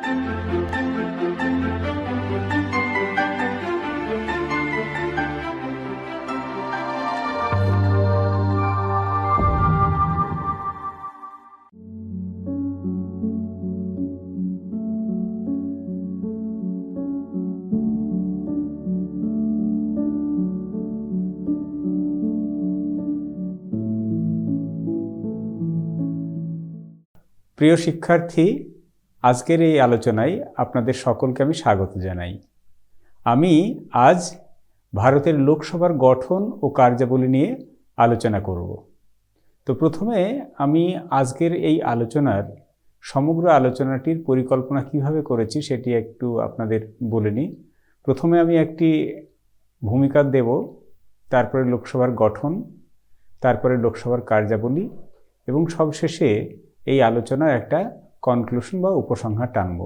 প্রিয় শিক্ষার্থী, আজকের এই আলোচনায় আপনাদের সকলকে আমি স্বাগত জানাই। আমি আজ ভারতের লোকসভার গঠন ও কার্যাবলী নিয়ে আলোচনা করব। তো প্রথমে আমি আজকের এই আলোচনার সমগ্র আলোচনাটির পরিকল্পনা কিভাবে করেছি সেটি একটু আপনাদের বলে নিই। প্রথমে আমি একটি ভূমিকা দেব, তারপরে লোকসভার গঠন, তারপরে লোকসভার কার্যাবলী এবং সবশেষে এই আলোচনার একটা কনক্লুশন বা উপসংহার টানব।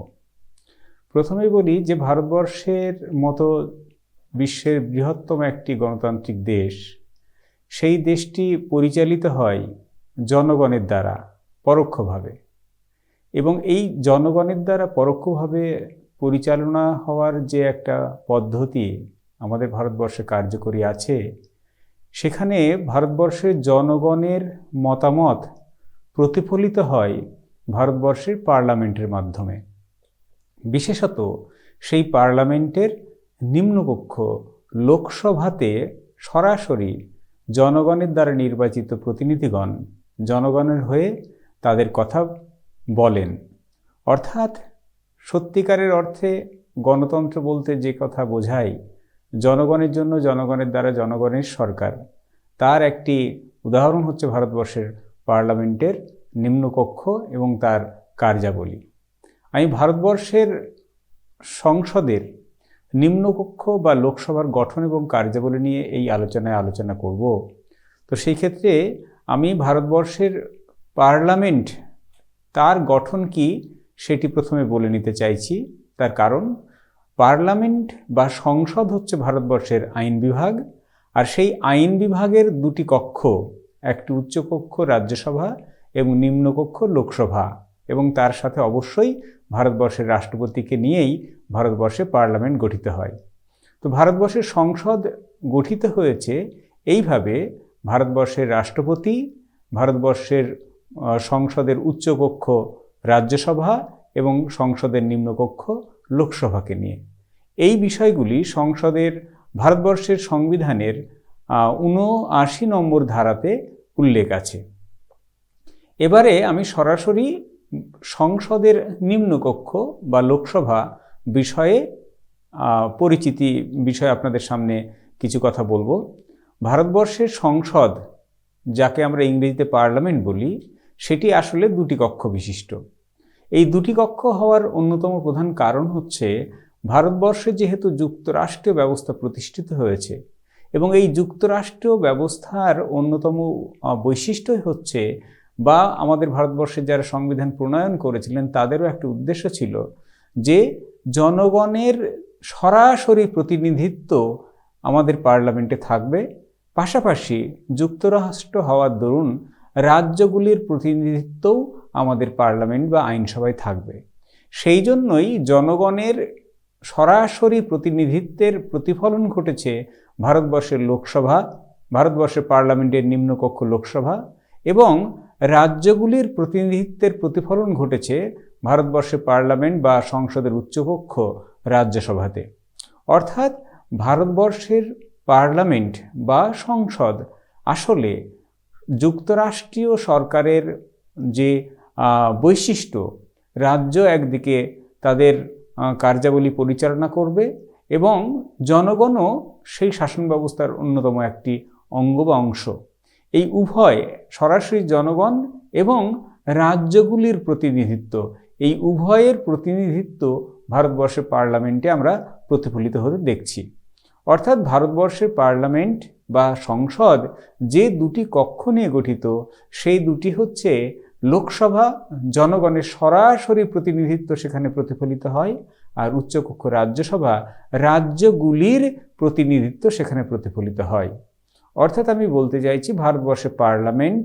প্রথমেই বলি যে ভারতবর্ষের মতো বিশ্বের বৃহত্তম একটি গণতান্ত্রিক দেশ, সেই দেশটি পরিচালিত হয় জনগণের দ্বারা পরোক্ষভাবে, এবং এই জনগণের দ্বারা পরোক্ষভাবে পরিচালনা হওয়ার যে একটা পদ্ধতি আমাদের ভারতবর্ষে কার্যকরী আছে, সেখানে ভারতবর্ষের জনগণের মতামত প্রতিফলিত হয় ভারতবর্ষের পার্লামেন্টের মাধ্যমে। বিশেষত সেই পার্লামেন্টের নিম্নকক্ষ লোকসভাতে সরাসরি জনগণের দ্বারা নির্বাচিত প্রতিনিধিগণ জনগণের হয়ে তাদের কথা বলেন। অর্থাৎ সত্যিকারের অর্থে গণতন্ত্র বলতে যে কথা বোঝায়, জনগণের জন্য জনগণের দ্বারা জনগণের সরকার, তার একটি উদাহরণ হচ্ছে ভারতবর্ষের পার্লামেন্টের নিম্নকক্ষ এবং তার কার্যাবলী। আমি ভারতবর্ষের সংসদের নিম্নকক্ষ বা লোকসভার গঠন এবং কার্যাবলী নিয়ে এই আলোচনায় আলোচনা করব। তো সেই ক্ষেত্রে আমি ভারতবর্ষের পার্লামেন্ট, তার গঠন কি সেটি প্রথমে বলে নিতে চাইছি। তার কারণ, পার্লামেন্ট বা সংসদ হচ্ছে ভারতবর্ষের আইন বিভাগ, আর সেই আইন বিভাগের দুটি কক্ষ, একটি উচ্চকক্ষ রাজ্যসভা এবং নিম্নকক্ষ লোকসভা, এবং তার সাথে অবশ্যই ভারতবর্ষের রাষ্ট্রপতিকে নিয়েই ভারতবর্ষে পার্লামেন্ট গঠিত হয়। তো ভারতবর্ষের সংসদ গঠিত হয়েছে এইভাবে: ভারতবর্ষের রাষ্ট্রপতি, ভারতবর্ষের সংসদের উচ্চকক্ষ রাজ্যসভা এবং সংসদের নিম্নকক্ষ লোকসভাকে নিয়ে। এই বিষয়গুলি সংসদের ভারতবর্ষের সংবিধানের ৭৯ নম্বর ধারাতে উল্লেখ আছে। এবারে আমি সরাসরি সংসদের নিম্নকক্ষ বা লোকসভা বিষয়ে পরিচিতি বিষয়ে আপনাদের সামনে কিছু কথা বলবো। ভারতবর্ষের সংসদ, যাকে আমরা ইংরেজিতে পার্লামেন্ট বলি, সেটি আসলে দুটি কক্ষ বিশিষ্ট। এই দুটি কক্ষ হওয়ার অন্যতম প্রধান কারণ হচ্ছে, ভারতবর্ষে যেহেতু যুক্তরাষ্ট্রীয় ব্যবস্থা প্রতিষ্ঠিত হয়েছে, এবং এই যুক্তরাষ্ট্রীয় ব্যবস্থার অন্যতম বৈশিষ্ট্যই হচ্ছে, বা আমাদের ভারতবর্ষের যারা সংবিধান প্রণয়ন করেছিলেন তাদেরও একটা উদ্দেশ্য ছিল যে জনগণের সরাসরি প্রতিনিধিত্ব আমাদের পার্লামেন্টে থাকবে, পাশাপাশি যুক্তরাষ্ট্র হওয়ার দরুন রাজ্যগুলির প্রতিনিধিত্বও আমাদের পার্লামেন্ট বা আইনসভায় থাকবে। সেই জন্যই জনগণের সরাসরি প্রতিনিধিত্বের প্রতিফলন ঘটেছে ভারতবর্ষের লোকসভা, ভারতবর্ষের পার্লামেন্টের নিম্নকক্ষ লোকসভা, এবং রাজ্যগুলির প্রতিনিধিত্বের প্রতিফলন ঘটেছে ভারতবর্ষের পার্লামেন্ট বা সংসদের উচ্চকক্ষ রাজ্যসভাতে। অর্থাৎ ভারতবর্ষের পার্লামেন্ট বা সংসদ আসলে যুক্তরাষ্ট্রীয় সরকারের যে বৈশিষ্ট্য, রাজ্য একদিকে তাদের কার্যাবলী পরিচালনা করবে এবং জনগণও সেই শাসন ব্যবস্থার অন্যতম একটি অঙ্গ বা অংশ। এই উভয়, সরাসরি জনগণ এবং রাজ্যগুলির প্রতিনিধিত্ব, এই উভয়ের প্রতিনিধিত্ব ভারতবর্ষের পার্লামেন্টে আমরা প্রতিফলিত হতে দেখছি। অর্থাৎ ভারতবর্ষের পার্লামেন্ট বা সংসদ যে দুটি কক্ষ নিয়ে গঠিত, সেই দুটি হচ্ছে লোকসভা, জনগণের সরাসরি প্রতিনিধিত্ব সেখানে প্রতিফলিত হয়, আর উচ্চকক্ষ রাজ্যসভা, রাজ্যগুলির প্রতিনিধিত্ব সেখানে প্রতিফলিত হয়। অর্থাৎ আমি বলতে চাইছি, ভারতবর্ষের পার্লামেন্ট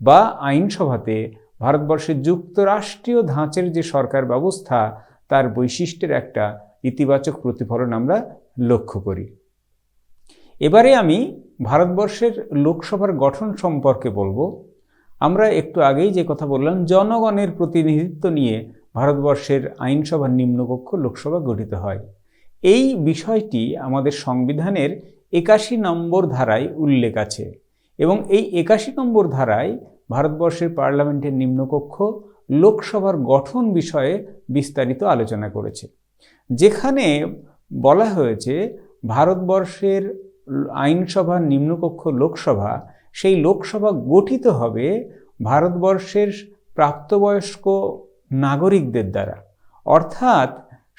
বা আইনসভাতে ভারতবর্ষের যুক্তরাষ্ট্রীয় ধাঁচের যে সরকার ব্যবস্থা, তার বৈশিষ্ট্যের একটা ইতিবাচক প্রতিফলন আমরা লক্ষ্য করি। এবারে আমি ভারতবর্ষের লোকসভার গঠন সম্পর্কে বলবো। আমরা একটু আগেই যে কথা বললাম, জনগণের প্রতিনিধিত্ব নিয়ে ভারতবর্ষের আইনসভার নিম্নকক্ষ লোকসভা গঠিত হয়। এই বিষয়টি আমাদের সংবিধানের ৮১ নম্বর ধারায় উল্লেখ আছে এবং এই ৮১ নম্বর ধারায় ভারতবর্ষের পার্লামেন্টের নিম্নকক্ষ লোকসভার গঠন বিষয়ে বিস্তারিত আলোচনা করেছে, যেখানে বলা হয়েছে ভারতবর্ষের আইনসভার নিম্নকক্ষ লোকসভা, সেই লোকসভা গঠিত হবে ভারতবর্ষের প্রাপ্তবয়স্ক নাগরিকদের দ্বারা। অর্থাৎ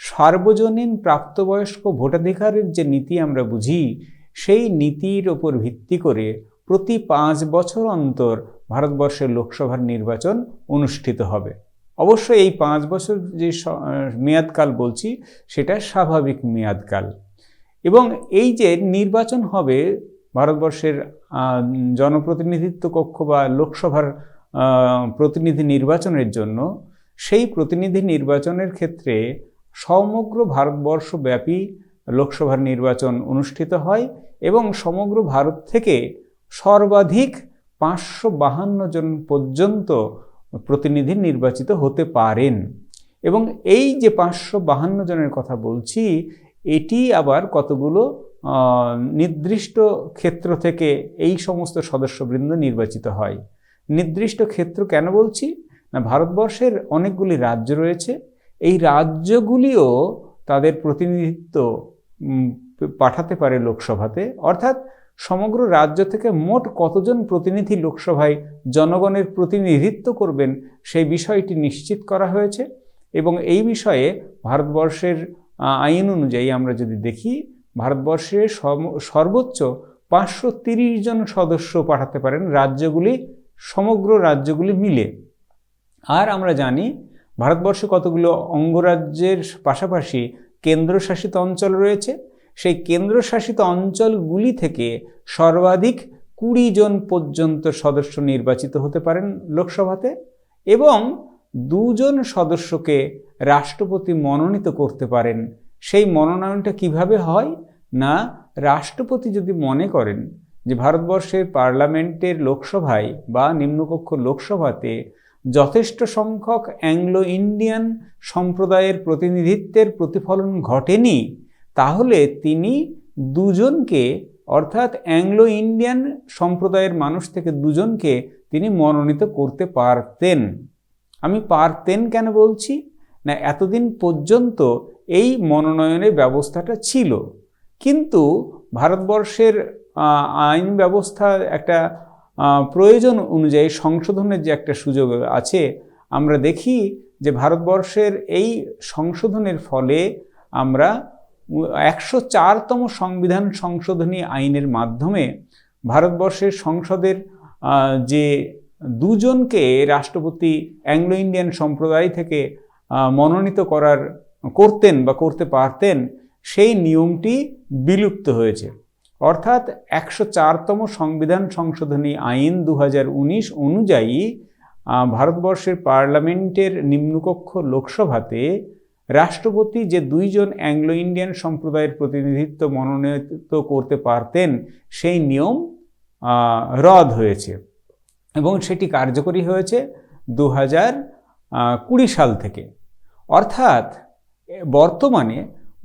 সার্বজনীন প্রাপ্তবয়স্ক ভোটাধিকারের যে নীতি আমরা বুঝি, সেই নীতির ওপর ভিত্তি করে প্রতি 5 বছর অন্তর ভারতবর্ষের লোকসভার নির্বাচন অনুষ্ঠিত হবে। অবশ্যই এই 5 বছর যে মেয়াদকাল বলছি সেটা স্বাভাবিক মেয়াদকাল। এবং এই যে নির্বাচন হবে ভারতবর্ষের জনপ্রতিনিধিত্ব কক্ষ বা লোকসভার প্রতিনিধি নির্বাচনের জন্য, সেই প্রতিনিধি নির্বাচনের ক্ষেত্রে সমগ্র ভারতবর্ষব্যাপী লোকসভার নির্বাচন অনুষ্ঠিত হয় এবং সমগ্র ভারত থেকে সর্বাধিক 552 জন পর্যন্ত প্রতিনিধি নির্বাচিত হতে পারেন। এবং এই যে 552 জনের কথা বলছি, এটি আবার কতগুলো নির্দিষ্ট ক্ষেত্র থেকে এই সমস্ত সদস্যবৃন্দ নির্বাচিত হয়। নির্দিষ্ট ক্ষেত্র কেন বলছি না, ভারতবর্ষের অনেকগুলি রাজ্য রয়েছে, এই রাজ্যগুলিও তাদের প্রতিনিধিত্ব পাঠাতে পারে লোকসভাতে। অর্থাৎ সমগ্র রাজ্য থেকে মোট কতজন প্রতিনিধি লোকসভায় জনগণের প্রতিনিধিত্ব করবেন সেই বিষয়টি নিশ্চিত করা হয়েছে। এবং এই বিষয়ে ভারতবর্ষের আইন অনুযায়ী আমরা যদি দেখি, ভারতবর্ষের সর্বোচ্চ 530 জন সদস্য পাঠাতে পারেন রাজ্যগুলি, সমগ্র রাজ্যগুলি মিলে। আর আমরা জানি ভারতবর্ষে কতগুলো অঙ্গরাজ্যের পাশাপাশি কেন্দ্রশাসিত অঞ্চল রয়েছে, সেই কেন্দ্রশাসিত অঞ্চলগুলি থেকে সর্বাধিক 20 জন পর্যন্ত সদস্য নির্বাচিত হতে পারেন লোকসভাতে। এবং 2 জন সদস্যকে রাষ্ট্রপতি মনোনীত করতে পারেন। সেই মনোনয়নটা কিভাবে হয় না, রাষ্ট্রপতি যদি মনে করেন যে ভারতবর্ষের পার্লামেন্টের লোকসভায় বা নিম্নকক্ষ লোকসভাতে যথেষ্ট সংখ্যক অ্যাংলো ইন্ডিয়ান সম্প্রদায়ের প্রতিনিধিত্বের প্রতিফলন ঘটেনি, তাহলে তিনি 2 জনকে, অর্থাৎ অ্যাংলো ইন্ডিয়ান সম্প্রদায়ের মানুষ থেকে 2 জনকে তিনি মনোনীত করতে পারতেন। আমি পারতেন কেন বলছি না, এতদিন পর্যন্ত এই মনোনয়নের ব্যবস্থাটা ছিল, কিন্তু ভারতবর্ষের আইন ব্যবস্থার একটা প্রয়োজন অনুযায়ী সংশোধনের যে একটা সুযোগ আছে, আমরা দেখি যে ভারতবর্ষের এই সংশোধনের ফলে আমরা 104তম সংবিধান সংশোধনী আইনের মাধ্যমে ভারতবর্ষের সংসদের যে 2 জনকে রাষ্ট্রপতি অ্যাংলো ইন্ডিয়ান সম্প্রদায় থেকে মনোনীত করতেন বা করতে পারতেন, সেই নিয়মটি বিলুপ্ত হয়েছে। অর্থাৎ 104তম সংবিধান সংশোধনী আইন 2019 অনুযায়ী ভারতবর্ষের পার্লামেন্টের নিম্নকক্ষ লোকসভাতে রাষ্ট্রপতি যে 2 জন অ্যাংলো ইন্ডিয়ান সম্প্রদায়ের প্রতিনিধিত্ব মনোনীত করতে পারতেন, সেই নিয়ম রদ হয়েছে এবং সেটি কার্যকরী হয়েছে 2020 সাল থেকে। অর্থাৎ বর্তমানে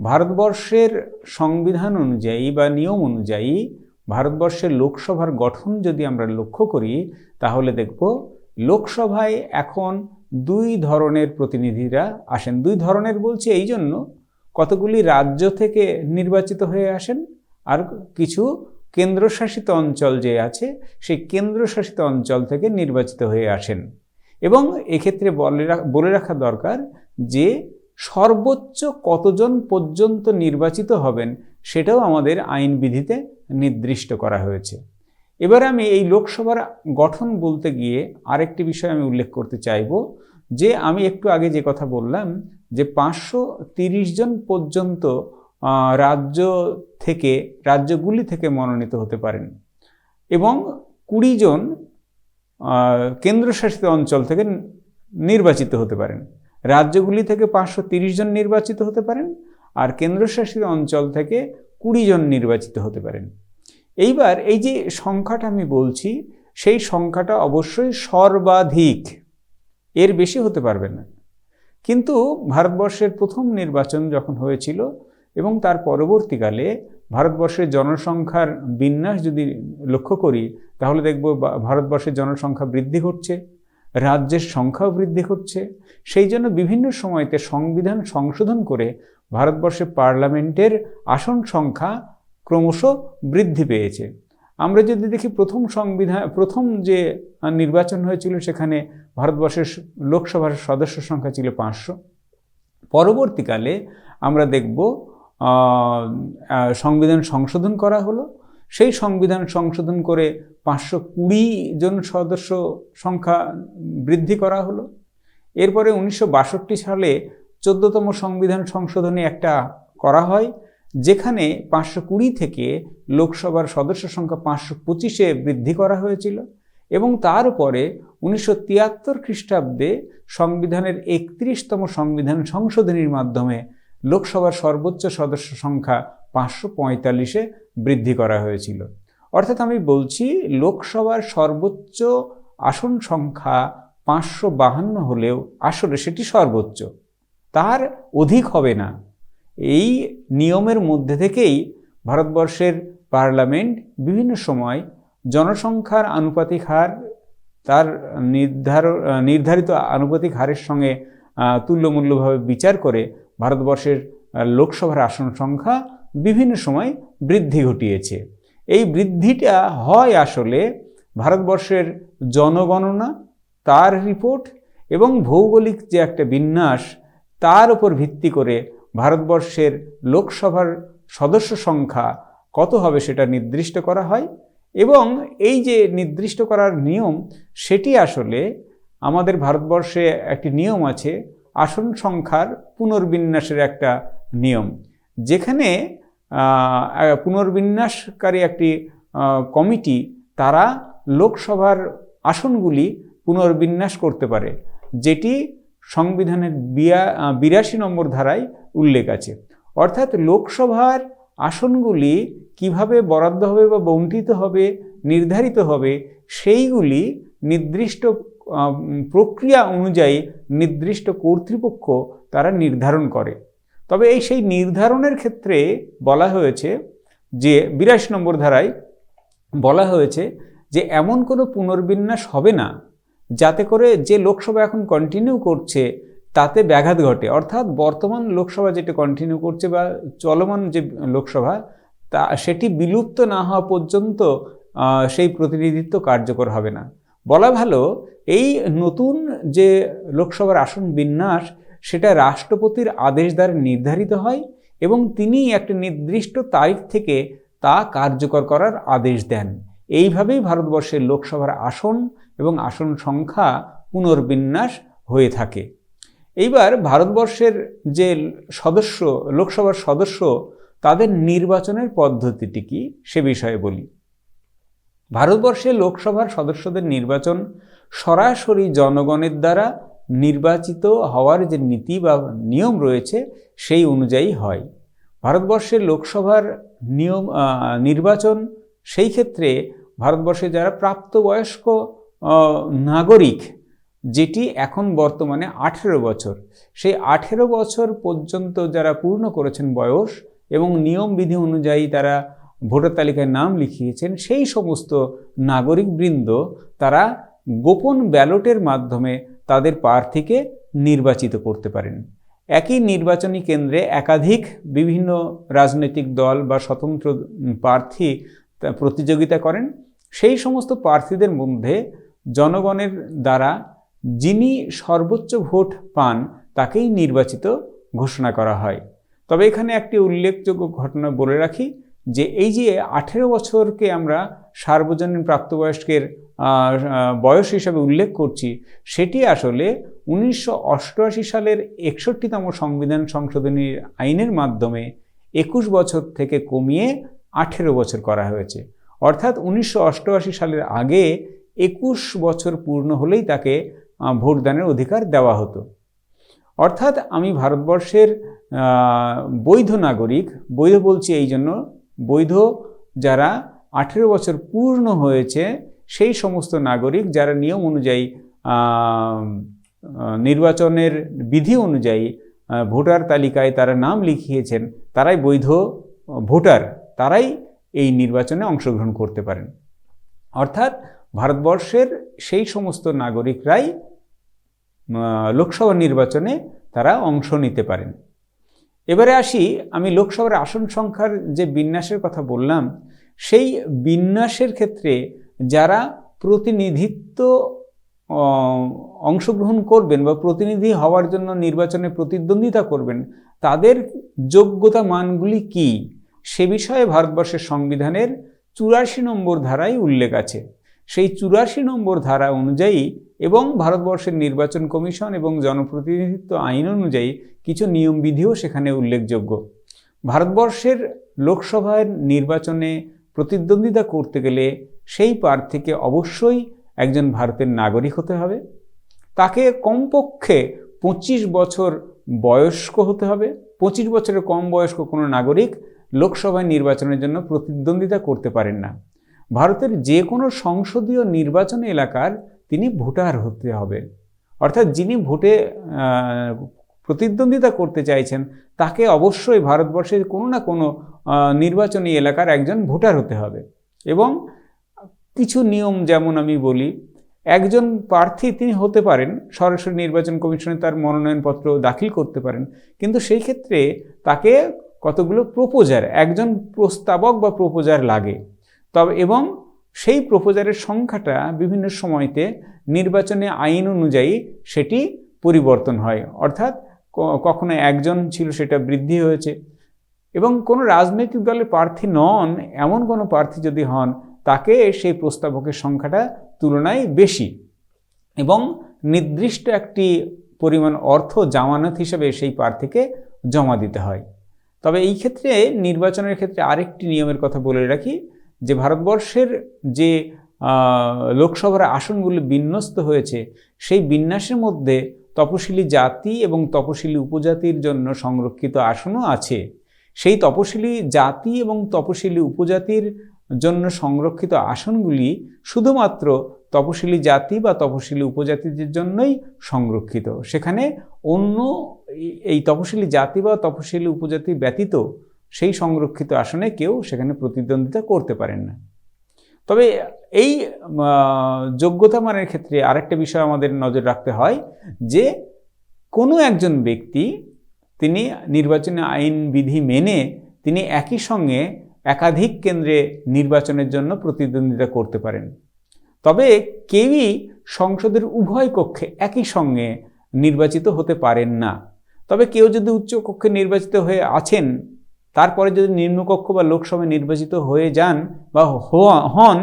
ভারতবর্ষের সংবিধান অনুযায়ী বা নিয়ম অনুযায়ী ভারতবর্ষের লোকসভার গঠন যদি আমরা লক্ষ্য করি, তাহলে দেখব লোকসভায় এখন 2 ধরনের প্রতিনিধিরা আসেন। 2 ধরনের বলছি এই জন্য, কতগুলি রাজ্য থেকে নির্বাচিত হয়ে আসেন আর কিছু কেন্দ্রশাসিত অঞ্চল যে আছে সেই কেন্দ্রশাসিত অঞ্চল থেকে নির্বাচিত হয়ে আসেন। এবং এক্ষেত্রে বলে রাখা দরকার যে সর্বোচ্চ কতজন পর্যন্ত নির্বাচিত হবেন সেটাও আমাদের আইনবিধিতে নির্দিষ্ট করা হয়েছে। এবার আমি এই লোকসভার গঠন বলতে গিয়ে আরেকটি বিষয় আমি উল্লেখ করতে চাইব, যে আমি একটু আগে যে কথা বললাম যে 530 জন পর্যন্ত রাজ্যগুলি থেকে মনোনীত হতে পারেন এবং 20 জন কেন্দ্রশাসিত অঞ্চল থেকে নির্বাচিত হতে পারেন। রাজ্যগুলি থেকে 530 জন নির্বাচিত হতে পারেন, আর কেন্দ্রশাসিত অঞ্চল থেকে 20 জন নির্বাচিত হতে পারেন। এইবার এই যে সংখ্যাটা আমি বলছি, সেই সংখ্যাটা অবশ্যই সর্বাধিক, এর বেশি হতে পারবে না। কিন্তু ভারতবর্ষের প্রথম নির্বাচন যখন হয়েছিল এবং তার পরবর্তীকালে ভারতবর্ষের জনসংখ্যার বিন্যাস যদি লক্ষ্য করি, তাহলে দেখব ভারতবর্ষের জনসংখ্যা বৃদ্ধি ঘটছে, রাজ্যের সংখ্যাও বৃদ্ধি ঘটছে। সেই জন্য বিভিন্ন সময়তে সংবিধান সংশোধন করে ভারতবর্ষের পার্লামেন্টের আসন সংখ্যা ক্রমশ বৃদ্ধি পেয়েছে। আমরা যদি দেখি প্রথম যে নির্বাচন হয়েছিল, সেখানে ভারতবর্ষের লোকসভার সদস্য সংখ্যা ছিল 500। পরবর্তীকালে আমরা দেখব সংবিধান সংশোধন করা হলো, সেই সংবিধান সংশোধন করে 520 জন সদস্য সংখ্যা বৃদ্ধি করা হলো। এরপরে 1962 সালে 14তম সংবিধান সংশোধনী একটা করা হয়, যেখানে 520 থেকে লোকসভার সদস্য সংখ্যা 525-এ বৃদ্ধি করা হয়েছিল। এবং তারপরে 1973 খ্রিস্টাব্দে সংবিধানের 31তম সংবিধান সংশোধনীর মাধ্যমে লোকসভার সর্বোচ্চ সদস্য সংখ্যা 545-এ বৃদ্ধি করা হয়েছিল। অর্থাৎ আমি বলছি, লোকসভার সর্বোচ্চ আসন সংখ্যা 552 হলেও আসলে সেটি সর্বোচ্চ, তার অধিক হবে না। এই নিয়মের মধ্যে থেকেই ভারতবর্ষের পার্লামেন্ট বিভিন্ন সময় জনসংখ্যার আনুপাতিক হার তার নির্ধারিত আনুপাতিক হারের সঙ্গে তুল্যমূল্যভাবে বিচার করে ভারতবর্ষের লোকসভার আসন সংখ্যা বিভিন্ন সময় বৃদ্ধি ঘটিয়েছে। এই বৃদ্ধিটা হয় আসলে ভারতবর্ষের জনগণনা, তার রিপোর্ট এবং ভৌগোলিক যে একটা বিন্যাস, তার উপর ভিত্তি করে ভারতবর্ষের লোকসভার সদস্য সংখ্যা কত হবে সেটা নির্দিষ্ট করা হয়। এবং এই যে নির্দিষ্ট করার নিয়ম, সেটি আসলে আমাদের ভারতবর্ষে একটি নিয়ম আছে, আসন সংখ্যার পুনর্বিন্যাসের একটা নিয়ম, যেখানে পুনর্বিন্যাসকারী একটি কমিটি তারা লোকসভার আসনগুলি পুনর্বিন্যাস করতে পারে, যেটি সংবিধানের 82 নম্বর ধারায় উল্লেখ আছে। অর্থাৎ লোকসভার আসনগুলি কিভাবে বরাদ্দ হবে বা বণ্টিত হবে, নির্ধারিত হবে, সেইগুলি নির্দিষ্ট প্রক্রিয়া অনুযায়ী নির্দিষ্ট কর্তৃপক্ষ তারা নির্ধারণ করে। তবে সেই নির্ধারণের ক্ষেত্রে বলা হয়েছে যে 82 নম্বর ধারায় বলা হয়েছে যে এমন কোনো পুনর্বিন্যাস হবে না যাতে করে যে লোকসভা এখন কন্টিনিউ করছে তাতে ব্যাঘাত ঘটে। অর্থাৎ বর্তমান লোকসভা যেটা কন্টিনিউ করছে বা চলমান যে লোকসভা, তা সেটি বিলুপ্ত না হওয়া পর্যন্ত সেই প্রতিনিধিত্ব কার্যকর হবে না। বলা ভালো, এই নতুন যে লোকসভার আসন বিন্যাস, সেটা রাষ্ট্রপতির আদেশ দ্বারা নির্ধারিত হয় এবং তিনি একটা নির্দিষ্ট তারিখ থেকে তা কার্যকর করার আদেশ দেন। এইভাবেই ভারতবর্ষের লোকসভার আসন এবং আসন সংখ্যা পুনর্বিন্যাস হয়ে থাকে। এইবার ভারতবর্ষের যে লোকসভার সদস্য, তাদের নির্বাচনের পদ্ধতিটি কি সে বিষয়ে বলি। ভারতবর্ষে লোকসভার সদস্যদের নির্বাচন সরাসরি জনগণের দ্বারা নির্বাচিত হওয়ার যে নীতি বা নিয়ম রয়েছে সেই অনুযায়ী হয়। ভারতবর্ষের লোকসভার নির্বাচন সেই ক্ষেত্রে ভারতবর্ষে যারা প্রাপ্তবয়স্ক নাগরিক, যেটি এখন বর্তমানে 18 বছর, সেই 18 বছর পর্যন্ত যারা পূর্ণ করেছেন বয়স এবং নিয়ম বিধি অনুযায়ী তারা ভোটার তালিকায় নাম লিখিয়েছেন, সেই সমস্ত নাগরিকবৃন্দ তারা গোপন ব্যালটের মাধ্যমে তাদের প্রার্থীকে নির্বাচিত করতে পারেন। একই নির্বাচনী কেন্দ্রে একাধিক বিভিন্ন রাজনৈতিক দল বা স্বতন্ত্র প্রার্থী প্রতিযোগিতা করেন। সেই সমস্ত প্রার্থীদের মধ্যে জনগণের দ্বারা যিনি সর্বোচ্চ ভোট পান তাকেই নির্বাচিত ঘোষণা করা হয়। তবে এখানে একটি উল্লেখযোগ্য ঘটনা বলে রাখি যে এই যে 18 বছরকে আমরা সার্বজনীন প্রাপ্তবয়স্কের বয়স হিসাবে উল্লেখ করছি, সেটি আসলে 1988 সালের 61তম সংবিধান সংশোধনীর আইনের মাধ্যমে 21 বছর থেকে কমিয়ে 18 বছর করা হয়েছে। অর্থাৎ 1988 সালের আগে 21 বছর পূর্ণ হলেই তাকে ভোটদানের অধিকার দেওয়া হতো। অর্থাৎ আমি ভারতবর্ষের বৈধ নাগরিক, বৈধ বলছি এই জন্য, বৈধ যারা 18 বছর পূর্ণ হয়েছে সেই সমস্ত নাগরিক যারা নিয়ম অনুযায়ী নির্বাচনের বিধি অনুযায়ী ভোটার তালিকায় তারা নাম লিখিয়েছেন, তারাই বৈধ ভোটার, তারাই এই নির্বাচনে অংশগ্রহণ করতে পারেন। অর্থাৎ ভারতবর্ষের সেই সমস্ত নাগরিকরাই লোকসভা নির্বাচনে তারা অংশ নিতে পারেন। এবারে আসি, আমি লোকসভার আসন সংখ্যার যে বিন্যাসের কথা বললাম, সেই বিন্যাসের ক্ষেত্রে যারা প্রতিনিধিত্ব অংশগ্রহণ করবেন বা প্রতিনিধি হওয়ার জন্য নির্বাচনে প্রতিদ্বন্দ্বিতা করবেন, তাদের যোগ্যতা মানগুলি কি, সে বিষয়ে ভারতবর্ষের সংবিধানের 84 নম্বর ধারায় উল্লেখ আছে। সেই 84 নম্বর ধারা অনুযায়ী এবং ভারতবর্ষের নির্বাচন কমিশন এবং জনপ্রতিনিধিত্ব আইন অনুযায়ী কিছু নিয়মবিধিও সেখানে উল্লেখযোগ্য। ভারতবর্ষের লোকসভার নির্বাচনে প্রতিদ্বন্দ্বিতা করতে গেলে সেই প্রার্থীকে অবশ্যই একজন ভারতের নাগরিক হতে হবে, তাকে কমপক্ষে 25 বছর বয়স্ক হতে হবে। 25 বছরের কম বয়স্ক কোনো নাগরিক লোকসভায় নির্বাচনের জন্য প্রতিদ্বন্দ্বিতা করতে পারেন না। ভারতের যে কোনো সংসদীয় নির্বাচন এলাকার তিনি ভোটার হতে হবে, অর্থাৎ যিনি ভোটে প্রতিদ্বন্দ্বিতা করতে চাইছেন তাকে অবশ্যই ভারতবর্ষের কোনো না কোনো নির্বাচনী এলাকার একজন ভোটার হতে হবে। এবং কিছু নিয়ম, যেমন আমি বলি, একজন প্রার্থী তিনি হতে পারেন, সরাসরি নির্বাচন কমিশনে তার মনোনয়নপত্র দাখিল করতে পারেন, কিন্তু সেই ক্ষেত্রে তাকে কতগুলো প্রপোজার, একজন প্রস্তাবক বা প্রপোজার লাগে। তবে এবং সেই প্রপোজারের সংখ্যাটা বিভিন্ন সময়তে নির্বাচনী আইন অনুযায়ী সেটি পরিবর্তন হয়, অর্থাৎ কখনো একজন ছিল সেটা বৃদ্ধি হয়েছে। এবং কোনো রাজনৈতিক দলের প্রার্থী নন এমন কোনো প্রার্থী যদি হন, তাকে সেই প্রস্তাবকের সংখ্যাটা তুলনায় বেশি এবং নির্দিষ্ট একটি পরিমাণ অর্থ জামানত হিসেবে সেই প্রার্থীকে জমা দিতে হয়। তবে এই ক্ষেত্রে নির্বাচনের ক্ষেত্রে আরেকটি নিয়মের কথা বলে রাখি, যে ভারতবর্ষের যে লোকসভার আসনগুলি বিন্যস্ত হয়েছে, সেই বিন্যাসের মধ্যে তপশিলি জাতি এবং তপশিলি উপজাতির জন্য সংরক্ষিত আসনও আছে। সেই তপশিলি জাতি এবং তপশিলি উপজাতির জন্য সংরক্ষিত আসনগুলি শুধুমাত্র তপশিলি জাতি বা তপশিলি উপজাতিদের জন্যই সংরক্ষিত। সেখানে অন্য এই তপশিলি জাতি বা তপশিলি উপজাতি ব্যতীত সেই সংরক্ষিত আসনে কেউ সেখানে প্রতিদ্বন্দ্বিতা করতে পারেন না। তবে এই যোগ্যতা মানের ক্ষেত্রে আরেকটা বিষয় আমাদের নজর রাখতে হয়, যে কোনো একজন ব্যক্তি তিনি নির্বাচনী আইন বিধি মেনে তিনি একই সঙ্গে একাধিক কেন্দ্রে নির্বাচনের জন্য প্রতিদ্বন্দ্বিতা করতে পারেন। তবে কেউই সংসদের উভয় কক্ষে একই সঙ্গে নির্বাচিত হতে পারেন না। তবে কেউ যদি উচ্চ কক্ষে নির্বাচিত হয়ে আছেন, তারপরে যদি নিম্নকক্ষ বা লোকসভায় নির্বাচিত হয়ে যান বা হন,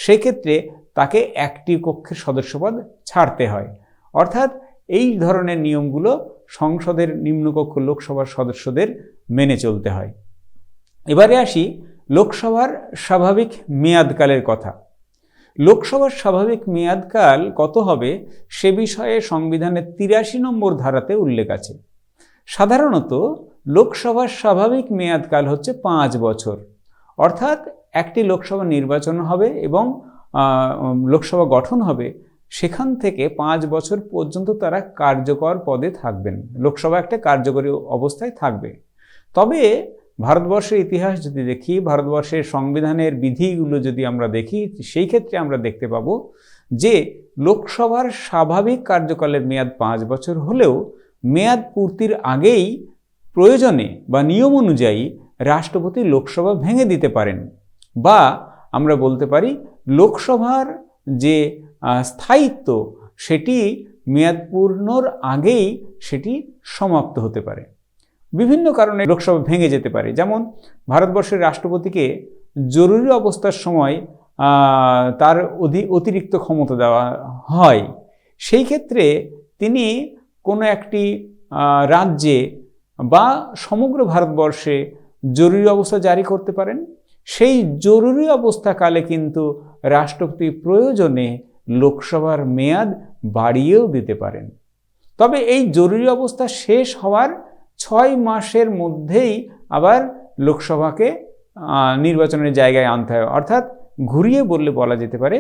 সেক্ষেত্রে তাকে একটি কক্ষের সদস্যপদ ছাড়তে হয়। অর্থাৎ এই ধরনের নিয়মগুলো সংসদের নিম্নকক্ষ লোকসভার সদস্যদের মেনে চলতে হয়। এবারে আসি লোকসভার স্বাভাবিক মেয়াদকালের কথা। লোকসভার স্বাভাবিক মেয়াদকাল কত হবে সে বিষয়ে সংবিধানের 83 নম্বর ধারাতে উল্লেখ আছে। সাধারণত লোকসভার স্বাভাবিক মেয়াদকাল হচ্ছে 5 বছর, অর্থাৎ একটি লোকসভা নির্বাচন হবে এবং লোকসভা গঠন হবে, সেখান থেকে 5 বছর পর্যন্ত তারা কার্যকর পদে থাকবেন, লোকসভা একটা কার্যকরী অবস্থায় থাকবে। তবে ভারতবর্ষের ইতিহাস যদি দেখি, ভারতবর্ষের সংবিধানের বিধিগুলো যদি আমরা দেখি, সেই ক্ষেত্রে আমরা দেখতে পাবো যে লোকসভার স্বাভাবিক কার্যকালের মেয়াদ 5 বছর হলেও মেয়াদ পূর্তির আগেই প্রয়োজনে বা নিয়ম অনুযায়ী রাষ্ট্রপতি লোকসভা ভেঙে দিতে পারেন, বা আমরা বলতে পারি লোকসভার যে স্থায়িত্ব সেটি মেয়াদ পূর্ণর আগেই সেটি সমাপ্ত হতে পারে। বিভিন্ন কারণে লোকসভা ভেঙে যেতে পারে। যেমন ভারতবর্ষের রাষ্ট্রপতিকে জরুরি অবস্থার সময় তার অতিরিক্ত ক্ষমতা দেওয়া হয়। সেই ক্ষেত্রে তিনি কোনো একটি রাজ্যে বা সমগ্র ভারতবর্ষে জরুরি অবস্থা জারি করতে পারেন। সেই জরুরি অবস্থাকালে কিন্তু রাষ্ট্রপতি প্রয়োজনে লোকসভার মেয়াদ বাড়িয়েও দিতে পারেন। তবে এই জরুরি অবস্থা শেষ হওয়ার 6 মাসের মধ্যেই আবার লোকসভাকে নির্বাচনের জায়গায় আনতে হবে। অর্থাৎ ঘুরিয়ে বললে বলা যেতে পারে,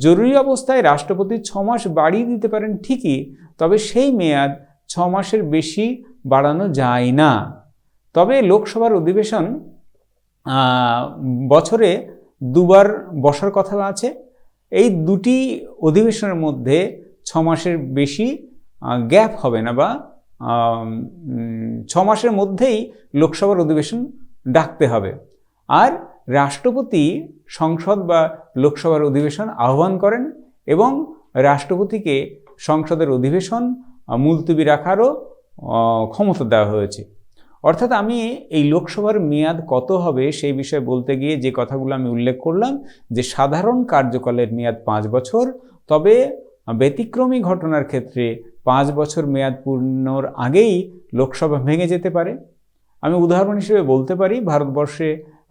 জরুরি অবস্থায় রাষ্ট্রপতি 6 মাস বাড়িয়ে দিতে পারেন ঠিকই, তবে সেই মেয়াদ 6 মাসের বেশি বাড়ানো যায় না। তবে লোকসভার অধিবেশন বছরে 2 বার বসার কথা আছে। এই দুটি অধিবেশনের মধ্যে 6 মাসের বেশি গ্যাপ হবে না, বা 6 মাসের মধ্যেই লোকসভার অধিবেশন ডাকতে হবে। আর রাষ্ট্রপতি সংসদ বা লোকসভার অধিবেশন আহ্বান করেন এবং রাষ্ট্রপতিকে সংসদের অধিবেশন মুলতবি রাখারও ক্ষমতা দেওয়া হয়েছে। অর্থাৎ আমি এই লোকসভার মেয়াদ কত হবে সেই বিষয়ে বলতে গিয়ে যে কথাগুলো আমি উল্লেখ করলাম, যে সাধারণ কার্যকালের মেয়াদ 5 বছর, তবে ব্যতিক্রমী ঘটনার ক্ষেত্রে 5 বছর মেয়াদ পূর্ণর আগেই লোকসভা ভেঙে যেতে পারে। আমি উদাহরণ হিসেবে বলতে পারি, ভারতবর্ষে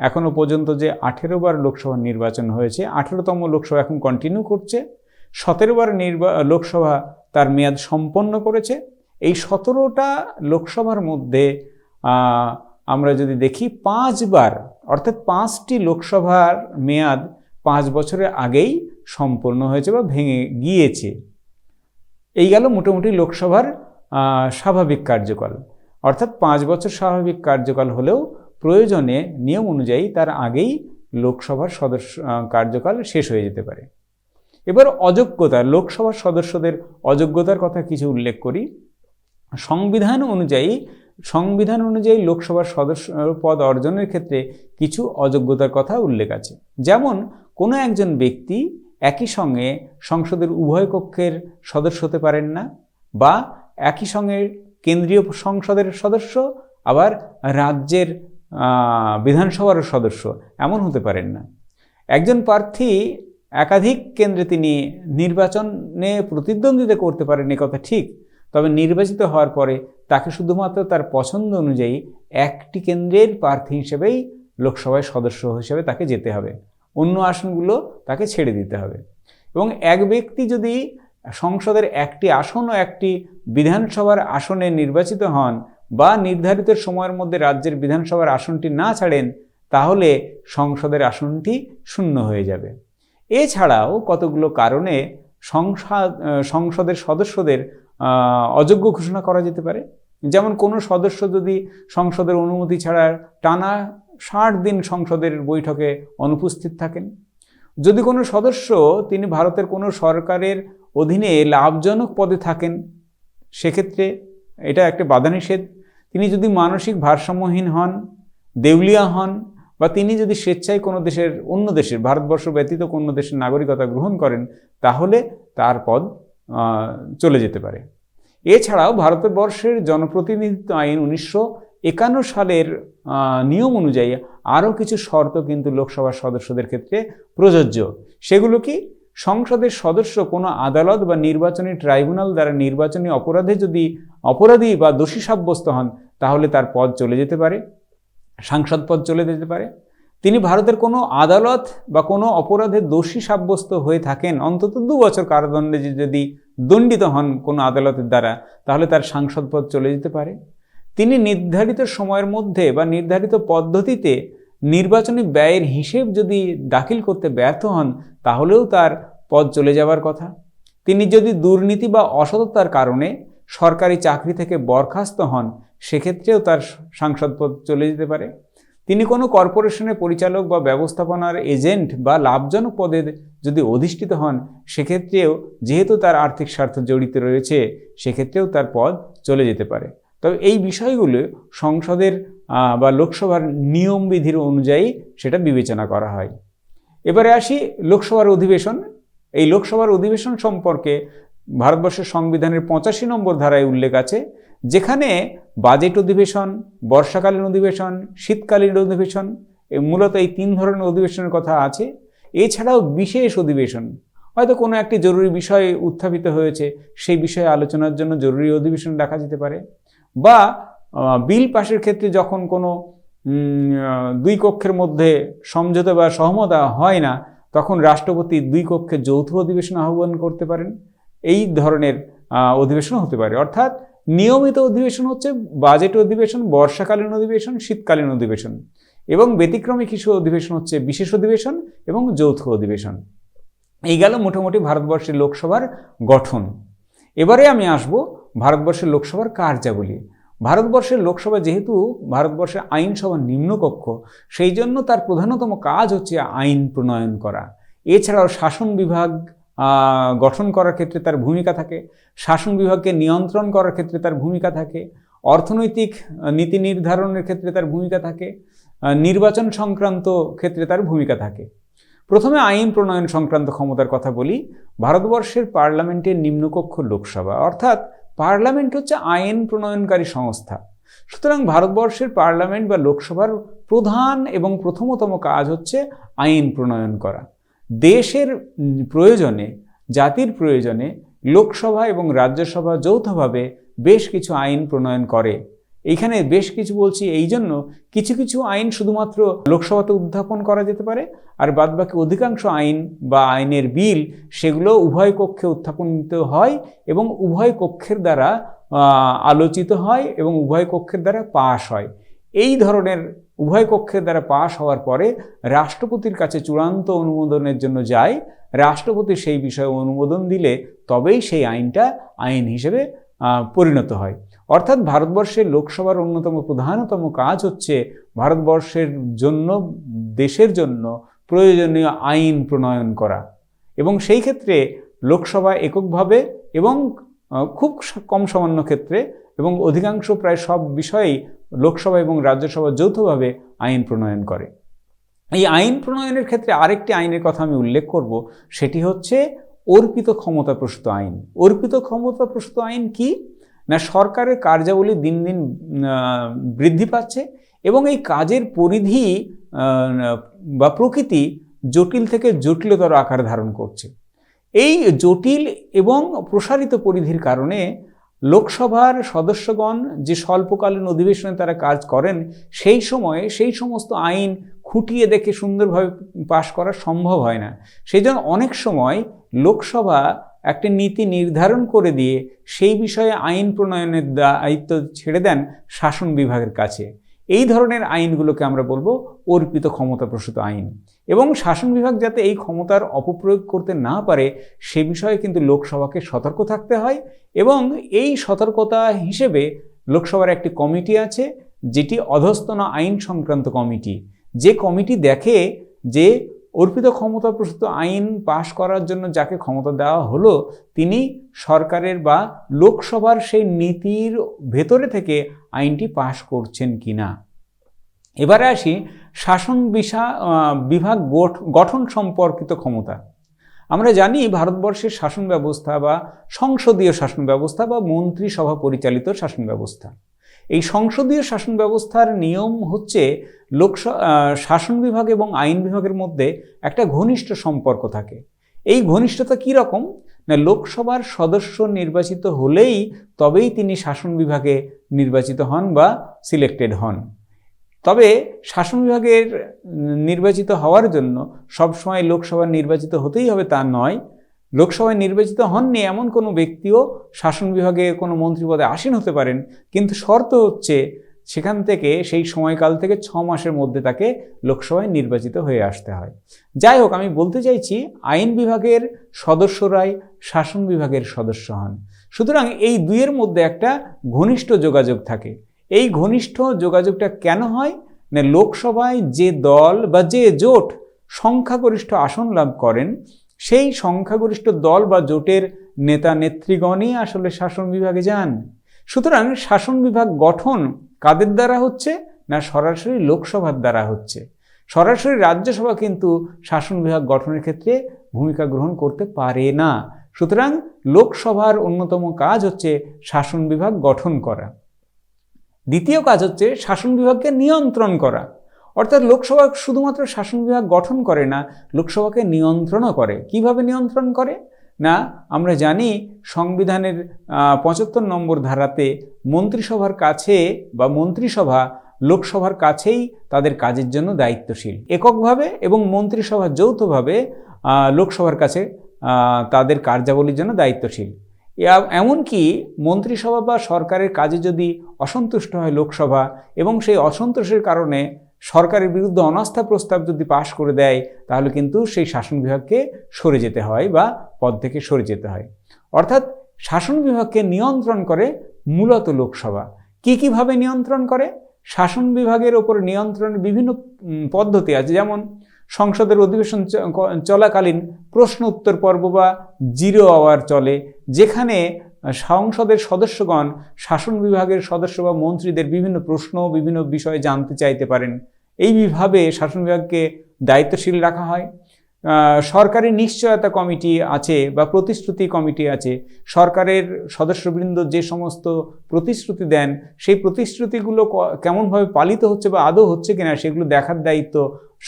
এখনও পর্যন্ত যে 18 বার লোকসভা নির্বাচন হয়েছে, 18তম লোকসভা এখন কন্টিনিউ করছে। 17 বার লোকসভা তার মেয়াদ সম্পন্ন করেছে। এই 17টা লোকসভার মধ্যে আমরা যদি দেখি 5 বার, অর্থাৎ 5টি লোকসভার মেয়াদ 5 বছরের আগেই সম্পন্ন হয়েছে বা ভেঙে গিয়েছে। এই গেল মোটামুটি লোকসভার স্বাভাবিক কার্যকাল। অর্থাৎ 5 বছর স্বাভাবিক কার্যকাল হলেও প্রয়োজনে নিয়ম অনুযায়ী তার আগেই লোকসভার কার্যকাল শেষ হয়ে যেতে পারে। এবার অযোগ্যতা, লোকসভার সদস্যদের অযোগ্যতার কথা কিছু উল্লেখ করি। সংবিধান অনুযায়ী লোকসভার সদস্য পদ অর্জনের ক্ষেত্রে কিছু অযোগ্যতার কথা উল্লেখ আছে। যেমন কোনো একজন ব্যক্তি একই সঙ্গে সংসদের উভয় কক্ষের সদস্য হতে পারেন না, বা একই সঙ্গে কেন্দ্রীয় সংসদের সদস্য আবার রাজ্যের বিধানসভার সদস্য এমন হতে পারেন না। একজন প্রার্থী একাধিক কেন্দ্রে তিনি নির্বাচনে প্রতিদ্বন্দ্বিতা করতে পারেন, এ কথা ঠিক, তবে নির্বাচিত হওয়ার পরে তাকে শুধুমাত্র তার পছন্দ অনুযায়ী একটি কেন্দ্রের প্রার্থী হিসেবেই লোকসভায় সদস্য হিসেবে তাকে যেতে হবে, অন্য আসনগুলো তাকে ছেড়ে দিতে হবে। এবং এক ব্যক্তি যদি সংসদের একটি আসন ও একটি বিধানসভার আসনে নির্বাচিত হন, বা নির্ধারিত সময়ের মধ্যে রাজ্যের বিধানসভার আসনটি না ছাড়েন, তাহলে সংসদের আসনটি শূন্য হয়ে যাবে। এছাড়াও কতগুলো কারণে সংসদের সদস্যদের অযোগ্য ঘোষণা করা যেতে পারে। যেমন কোনো সদস্য যদি সংসদের অনুমতি ছাড়া টানা 60 দিন সংসদের বৈঠকে অনুপস্থিত থাকেন, যদি কোনো সদস্য তিনি ভারতের কোনো সরকারের অধীনে লাভজনক পদে থাকেন, সেক্ষেত্রে এটা একটা বাধানিষেধ। তিনি যদি মানসিক ভারসাম্যহীন হন, দেউলিয়া হন, বা তিনি যদি স্বেচ্ছায় কোনো অন্য দেশের, ভারতবর্ষ ব্যতীত কোনো দেশের নাগরিকতা গ্রহণ করেন, তাহলে তার পদ চলে যেতে পারে। এছাড়াও ভারতবর্ষের জনপ্রতিনিধিত্ব আইন 1951 সালের নিয়ম অনুযায়ী আরও কিছু শর্ত কিন্তু লোকসভার সদস্যদের ক্ষেত্রে প্রযোজ্য। সেগুলো কি? সংসদের সদস্য কোনো আদালত বা নির্বাচনী ট্রাইব্যুনাল দ্বারা নির্বাচনী অপরাধী বা দোষী সাব্যস্ত হন, তাহলে তার পদ চলে যেতে পারে, সাংসদ পদ চলে যেতে পারে। তিনি ভারতের কোনো আদালত বা কোনো অপরাধে দোষী সাব্যস্ত হয়ে থাকেন, অন্তত 2 বছর কারাদণ্ডে যদি দণ্ডিত হন কোনো আদালতের দ্বারা, তাহলে তার সাংসদ পদ চলে যেতে পারে। তিনি নির্ধারিত সময়ের মধ্যে বা নির্ধারিত পদ্ধতিতে নির্বাচনী ব্যয়ের হিসেব যদি দাখিল করতে ব্যর্থ হন, তাহলেও তার পদ চলে যাওয়ার কথা। তিনি যদি দুর্নীতি বা অসততার কারণে সরকারি চাকরি থেকে বরখাস্ত হন, সেক্ষেত্রেও তার সাংসদ পদ চলে যেতে পারে। তিনি কোনো কর্পোরেশনের পরিচালক বা ব্যবস্থাপনার এজেন্ট বা লাভজনক পদে যদি অধিষ্ঠিত হন, সেক্ষেত্রেও যেহেতু তার আর্থিক স্বার্থ জড়িত রয়েছে, সেক্ষেত্রেও তার পদ চলে যেতে পারে। তবে এই বিষয়গুলো সংসদের বা লোকসভার নিয়মবিধির অনুযায়ী সেটা বিবেচনা করা হয়। এবারে আসি লোকসভার অধিবেশন। এই লোকসভার অধিবেশন সম্পর্কে ভারতবর্ষের সংবিধানের 85 নম্বর ধারায় উল্লেখ আছে, যেখানে বাজেট অধিবেশন, বর্ষাকালীন অধিবেশন, শীতকালীন অধিবেশন, মূলত এই 3 ধরনের অধিবেশনের কথা আছে। এছাড়াও বিশেষ অধিবেশন, হয়তো কোনো একটি জরুরি বিষয় উত্থাপিত হয়েছে, সেই বিষয়ে আলোচনার জন্য জরুরি অধিবেশন ডাকা যেতে পারে। বা বিল পাশের ক্ষেত্রে যখন কোনো 2 কক্ষের মধ্যে সমঝোতা বা সহমত হয় না, তখন রাষ্ট্রপতি 2 কক্ষের যৌথ অধিবেশন আহ্বান করতে পারেন। এই ধরনের অধিবেশন হতে পারে। অর্থাৎ নিয়মিত অধিবেশন হচ্ছে বাজেট অধিবেশন, বর্ষাকালীন অধিবেশন, শীতকালীন অধিবেশন, এবং ব্যতিক্রমী কিছু অধিবেশন হচ্ছে বিশেষ অধিবেশন এবং যৌথ অধিবেশন। এই গেল মোটামুটি ভারতবর্ষের লোকসভার গঠন। এবারে আমি আসব ভারতবর্ষের লোকসভার কার্যাবলী। ভারতবর্ষের লোকসভা যেহেতু ভারতবর্ষের আইনসভার নিম্নকক্ষ, সেই জন্য তার প্রধানতম কাজ হচ্ছে আইন প্রণয়ন করা। এছাড়াও শাসন বিভাগ গঠন করার ক্ষেত্রে তার ভূমিকা থাকে, শাসন বিভাগকে নিয়ন্ত্রণ করার ক্ষেত্রে তার ভূমিকা থাকে, অর্থনৈতিক নীতি নির্ধারণের ক্ষেত্রে তার ভূমিকা থাকে, নির্বাচন সংক্রান্ত ক্ষেত্রে তার ভূমিকা থাকে। প্রথমে আইন প্রণয়ন সংক্রান্ত ক্ষমতার কথা বলি। ভারতবর্ষের পার্লামেন্টের নিম্নকক্ষ লোকসভা, অর্থাৎ পার্লামেন্ট হচ্ছে আইন প্রণয়নকারী সংস্থা। সুতরাং ভারতবর্ষের পার্লামেন্ট বা লোকসভার প্রধান এবং প্রথমতম কাজ হচ্ছে আইন প্রণয়ন করা। দেশের প্রয়োজনে, জাতির প্রয়োজনে লোকসভা এবং রাজ্যসভা যৌথভাবে বেশ কিছু আইন প্রণয়ন করে। এইখানে বেশ কিছু বলছি এই জন্য, কিছু কিছু আইন শুধুমাত্র লোকসভাতে উত্থাপন করা যেতে পারে, আর বাদবাকি অধিকাংশ আইন বা আইনের বিল সেগুলো উভয় কক্ষে উত্থাপনিত হয় এবং উভয় কক্ষের দ্বারা আলোচিত হয় এবং উভয় কক্ষের দ্বারা পাশ হয়। এই ধরনের উভয় কক্ষের দ্বারা পাশ হওয়ার পরে রাষ্ট্রপতির কাছে চূড়ান্ত অনুমোদনের জন্য যায়। রাষ্ট্রপতি সেই বিষয়ে অনুমোদন দিলে তবেই সেই আইনটা আইন হিসেবে পরিণত হয়। অর্থাৎ ভারতবর্ষের লোকসভার অন্যতম প্রধানতম কাজ হচ্ছে ভারতবর্ষের জন্য, দেশের জন্য প্রয়োজনীয় আইন প্রণয়ন করা। এবং সেই ক্ষেত্রে লোকসভা এককভাবে এবং খুব কম সামান্য ক্ষেত্রে এবং অধিকাংশ প্রায় সব বিষয়েই লোকসভা এবং রাজ্যসভা যৌথভাবে আইন প্রণয়ন করে। এই আইন প্রণয়নের ক্ষেত্রে আরেকটি আইনের কথা আমি উল্লেখ করব, সেটি হচ্ছে অর্পিত ক্ষমতাপ্রসূত আইন। অর্পিত ক্ষমতাপ্রসূত আইন কি না, সরকারের কার্যাবলী দিন দিন বৃদ্ধি পাচ্ছে এবং এই কাজের পরিধি বা প্রকৃতি জটিল থেকে জটিলতর আকার ধারণ করছে। এই জটিল এবং প্রসারিত পরিধির কারণে লোকসভার সদস্যগণ যে স্বল্পকালীন অধিবেশনে তারা কাজ করেন, সেই সময়ে সেই সমস্ত আইন খুঁটিয়ে দেখে সুন্দরভাবে পাশ করা সম্ভব হয় না। সেই জন্য অনেক সময় লোকসভা একটা নীতি নির্ধারণ করে দিয়ে সেই বিষয়ে আইন প্রণয়নের দায়িত্ব ছেড়ে দেন শাসন বিভাগের কাছে। এই ধরনের আইনগুলোকে আমরা বলবো অর্পিত ক্ষমতাপ্রসূত আইন। এবং শাসন বিভাগ যাতে এই ক্ষমতার অপপ্রয়োগ করতে না পারে সে বিষয়ে কিন্তু লোকসভাকে সতর্ক থাকতে হয়। এবং এই সতর্কতা হিসেবে লোকসভার একটি কমিটি আছে, যেটি অধস্তন আইন সংক্রান্ত কমিটি। যে কমিটি দেখে যে অর্পিত ক্ষমতাপ্রসূত আইন পাশ করার জন্য যাকে ক্ষমতা দেওয়া হলো তিনি সরকারের বা লোকসভার সেই নীতির ভেতরে থেকে আইনটি পাশ করছেন কিনা। এবারে আসি শাসন বিভাগ গঠন সম্পর্কিত ক্ষমতা। আমরা জানি ভারতবর্ষের শাসন ব্যবস্থা বা সংসদীয় শাসন ব্যবস্থা বা মন্ত্রিসভা পরিচালিত শাসন ব্যবস্থা। এই সংসদীয় শাসন ব্যবস্থার নিয়ম হচ্ছে শাসন বিভাগ এবং আইন বিভাগের মধ্যে একটা ঘনিষ্ঠ সম্পর্ক থাকে। এই ঘনিষ্ঠতা কী রকম না, লোকসভার সদস্য নির্বাচিত হলেই তবেই তিনি শাসন বিভাগে নির্বাচিত হন বা সিলেক্টেড হন। তবে শাসন বিভাগের নির্বাচিত হওয়ার জন্য সবসময় লোকসভার নির্বাচিত হতেই হবে তা নয়। লোকসভায় নির্বাচিত হননি এমন কোনো ব্যক্তিও শাসন বিভাগে কোনো মন্ত্রী পদে আসীন হতে পারেন, কিন্তু শর্ত হচ্ছে সেখান থেকে সেই সময়কাল থেকে 6 মাসের মধ্যে তাকে লোকসভায় নির্বাচিত হয়ে আসতে হয়। যাই হোক, আমি বলতে চাইছি আইন বিভাগের সদস্যরাই শাসন বিভাগের সদস্য হন। সুতরাং এই দুইয়ের মধ্যে একটা ঘনিষ্ঠ যোগাযোগ থাকে। এই ঘনিষ্ঠ যোগাযোগটা কেন হয় না, লোকসভায় যে দল বা যে জোট সংখ্যাগরিষ্ঠ আসন লাভ করেন সেই সংখ্যাগরিষ্ঠ দল বা জোটের নেতা নেত্রীগণই আসলে শাসন বিভাগে যান। সুতরাং শাসন বিভাগ গঠন কাদের দ্বারা হচ্ছে না, সরাসরি লোকসভার দ্বারা হচ্ছে। সরাসরি রাজ্যসভা কিন্তু শাসন বিভাগ গঠনের ক্ষেত্রে ভূমিকা গ্রহণ করতে পারে না। সুতরাং লোকসভার অন্যতম কাজ হচ্ছে শাসন বিভাগ গঠন করা। দ্বিতীয় কাজ হচ্ছে শাসন বিভাগকে নিয়ন্ত্রণ করা। অর্থাৎ লোকসভা শুধুমাত্র শাসন বিভাগ গঠন করে না, লোকসভাকে নিয়ন্ত্রণও করে। কিভাবে নিয়ন্ত্রণ করে না, আমরা জানি সংবিধানের 75 নম্বর ধারাতে মন্ত্রিসভার কাছে বা মন্ত্রিসভা লোকসভার কাছেই তাদের কাজের জন্য দায়িত্বশীল এককভাবে, এবং মন্ত্রিসভা যৌথভাবে লোকসভার কাছে তাদের কার্যাবলীর জন্য দায়িত্বশীল। এমনকি মন্ত্রিসভা বা সরকারের কাজে যদি অসন্তুষ্ট হয় লোকসভা এবং সেই অসন্তোষের কারণে সরকারের বিরুদ্ধে অনাস্থা প্রস্তাব যদি পাশ করে দেয়, তাহলে কিন্তু সেই শাসন বিভাগকে সরে যেতে হয় বা পদ থেকে সরে যেতে হয়। অর্থাৎ শাসন বিভাগকে নিয়ন্ত্রণ করে মূলত লোকসভা। কীভাবে নিয়ন্ত্রণ করে? শাসন বিভাগের ওপর নিয়ন্ত্রণের বিভিন্ন পদ্ধতি আছে, যেমন সংসদের অধিবেশন চলাকালীন প্রশ্ন উত্তর পর্ব বা জিরো আওয়ার চলে, যেখানে সংসদের সদস্যগণ শাসন বিভাগের সদস্য বা মন্ত্রীদের বিভিন্ন প্রশ্ন বিভিন্ন বিষয়ে জানতে চাইতে পারেন। এইভাবে শাসন বিভাগকে দায়িত্বশীল রাখা হয়। সরকারি নিশ্চয়তা কমিটি আছে বা প্রতিশ্রুতি কমিটি আছে। সরকারের সদস্যবৃন্দ যে সমস্ত প্রতিশ্রুতি দেন, সেই প্রতিশ্রুতিগুলো কেমনভাবে পালিত হচ্ছে বা আদৌ হচ্ছে কিনা সেগুলো দেখার দায়িত্ব